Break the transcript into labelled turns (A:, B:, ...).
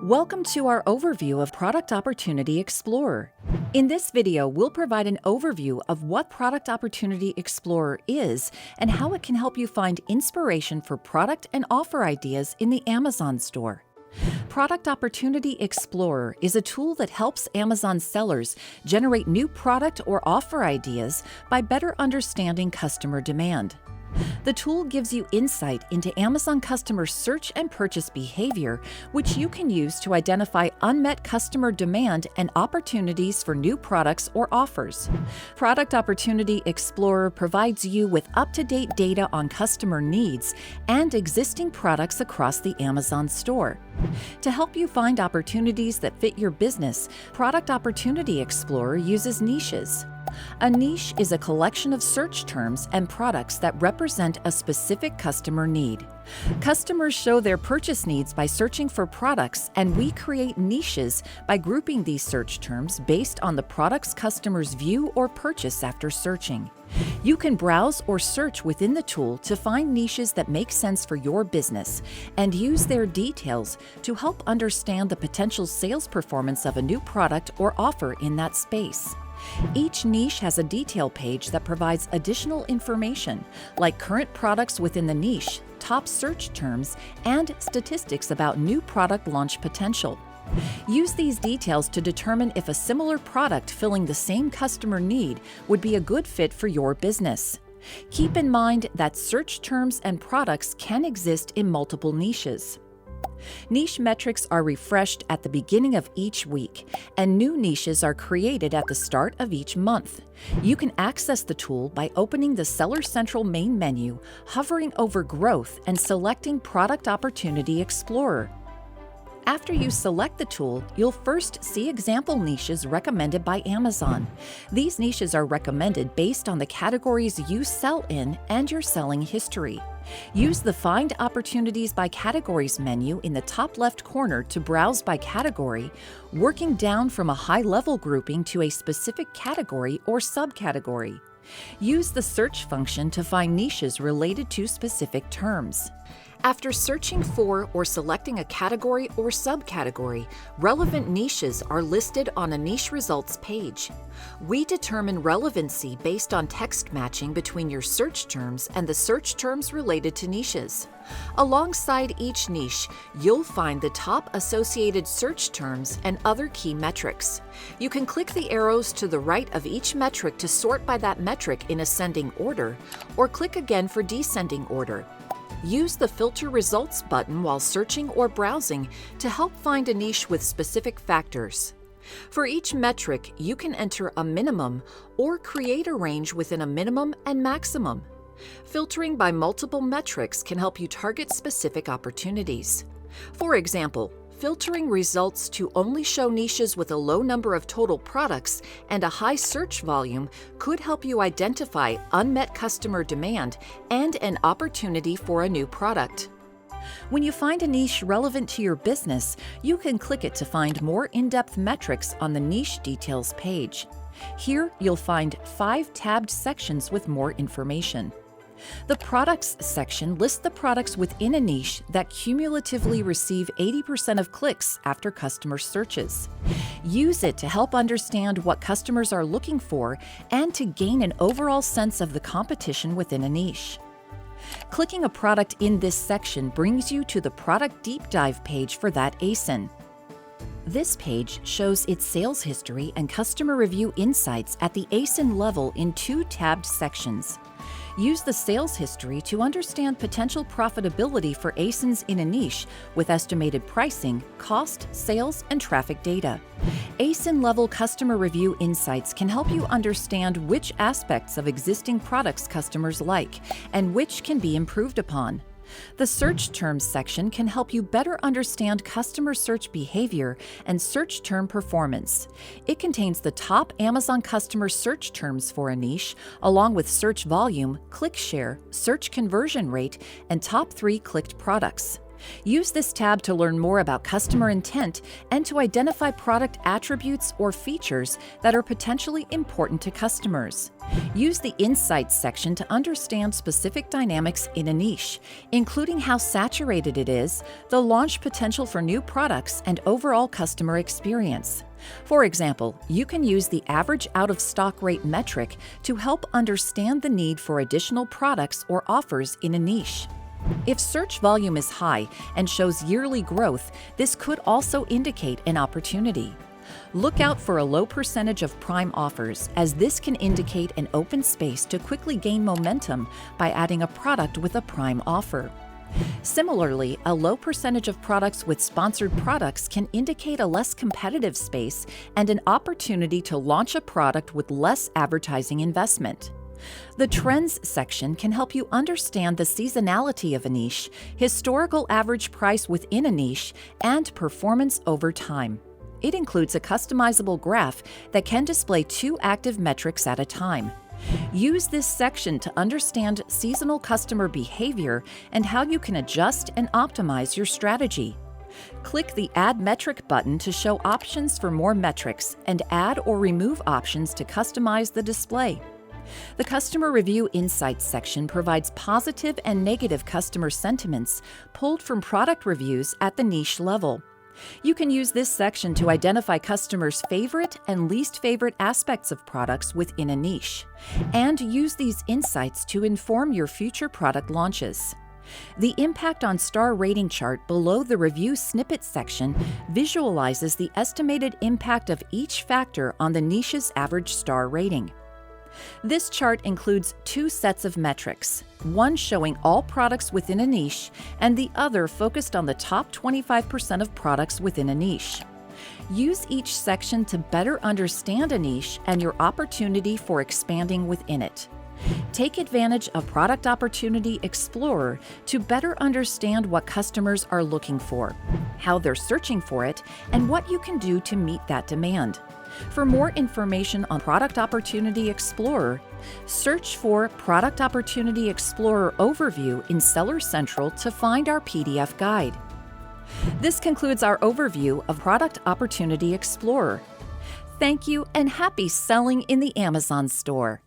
A: Welcome to our overview of Product Opportunity Explorer. In this video, we'll provide an overview of what Product Opportunity Explorer is and how it can help you find inspiration for product and offer ideas in the Amazon store. Product Opportunity Explorer is a tool that helps Amazon sellers generate new product or offer ideas by better understanding customer demand. The tool gives you insight into Amazon customer search and purchase behavior, which you can use to identify unmet customer demand and opportunities for new products or offers. Product Opportunity Explorer provides you with up-to-date data on customer needs and existing products across the Amazon store. To help you find opportunities that fit your business, Product Opportunity Explorer uses niches. A niche is a collection of search terms and products that represent a specific customer need. Customers show their purchase needs by searching for products, and we create niches by grouping these search terms based on the products customers view or purchase after searching. You can browse or search within the tool to find niches that make sense for your business and use their details to help understand the potential sales performance of a new product or offer in that space. Each niche has a detail page that provides additional information, like current products within the niche, top search terms, and statistics about new product launch potential. Use these details to determine if a similar product filling the same customer need would be a good fit for your business. Keep in mind that search terms and products can exist in multiple niches. Niche metrics are refreshed at the beginning of each week, and new niches are created at the start of each month. You can access the tool by opening the Seller Central main menu, hovering over Growth, and selecting Product Opportunity Explorer. After you select the tool, you'll first see example niches recommended by Amazon. These niches are recommended based on the categories you sell in and your selling history. Use the Find Opportunities by Categories menu in the top left corner to browse by category, working down from a high-level grouping to a specific category or subcategory. Use the search function to find niches related to specific terms. After searching for or selecting a category or subcategory, relevant niches are listed on a niche results page. We determine relevancy based on text matching between your search terms and the search terms related to niches. Alongside each niche, you'll find the top associated search terms and other key metrics. You can click the arrows to the right of each metric to sort by that metric in ascending order, or click again for descending order. Use the Filter Results button while searching or browsing to help find a niche with specific factors. For each metric, you can enter a minimum or create a range within a minimum and maximum. Filtering by multiple metrics can help you target specific opportunities. For example, filtering results to only show niches with a low number of total products and a high search volume could help you identify unmet customer demand and an opportunity for a new product. When you find a niche relevant to your business, you can click it to find more in-depth metrics on the Niche Details page. Here, you'll find 5 tabbed sections with more information. The Products section lists the products within a niche that cumulatively receive 80% of clicks after customer searches. Use it to help understand what customers are looking for and to gain an overall sense of the competition within a niche. Clicking a product in this section brings you to the Product Deep Dive page for that ASIN. This page shows its sales history and customer review insights at the ASIN level in 2 tabbed sections. Use the sales history to understand potential profitability for ASINs in a niche with estimated pricing, cost, sales, and traffic data. ASIN-level customer review insights can help you understand which aspects of existing products customers like and which can be improved upon. The Search Terms section can help you better understand customer search behavior and search term performance. It contains the top Amazon customer search terms for a niche, along with search volume, click share, search conversion rate, and top 3 clicked products. Use this tab to learn more about customer intent and to identify product attributes or features that are potentially important to customers. Use the Insights section to understand specific dynamics in a niche, including how saturated it is, the launch potential for new products, and overall customer experience. For example, you can use the average out-of-stock rate metric to help understand the need for additional products or offers in a niche. If search volume is high and shows yearly growth, this could also indicate an opportunity. Look out for a low percentage of prime offers, as this can indicate an open space to quickly gain momentum by adding a product with a prime offer. Similarly, a low percentage of products with sponsored products can indicate a less competitive space and an opportunity to launch a product with less advertising investment. The Trends section can help you understand the seasonality of a niche, historical average price within a niche, and performance over time. It includes a customizable graph that can display 2 active metrics at a time. Use this section to understand seasonal customer behavior and how you can adjust and optimize your strategy. Click the Add Metric button to show options for more metrics and add or remove options to customize the display. The Customer Review Insights section provides positive and negative customer sentiments pulled from product reviews at the niche level. You can use this section to identify customers' favorite and least favorite aspects of products within a niche, and use these insights to inform your future product launches. The Impact on Star Rating chart below the Review Snippets section visualizes the estimated impact of each factor on the niche's average star rating. This chart includes 2 sets of metrics, one showing all products within a niche and the other focused on the top 25% of products within a niche. Use each section to better understand a niche and your opportunity for expanding within it. Take advantage of Product Opportunity Explorer to better understand what customers are looking for, how they're searching for it, and what you can do to meet that demand. For more information on Product Opportunity Explorer, search for Product Opportunity Explorer Overview in Seller Central to find our PDF guide. This concludes our overview of Product Opportunity Explorer. Thank you and happy selling in the Amazon store.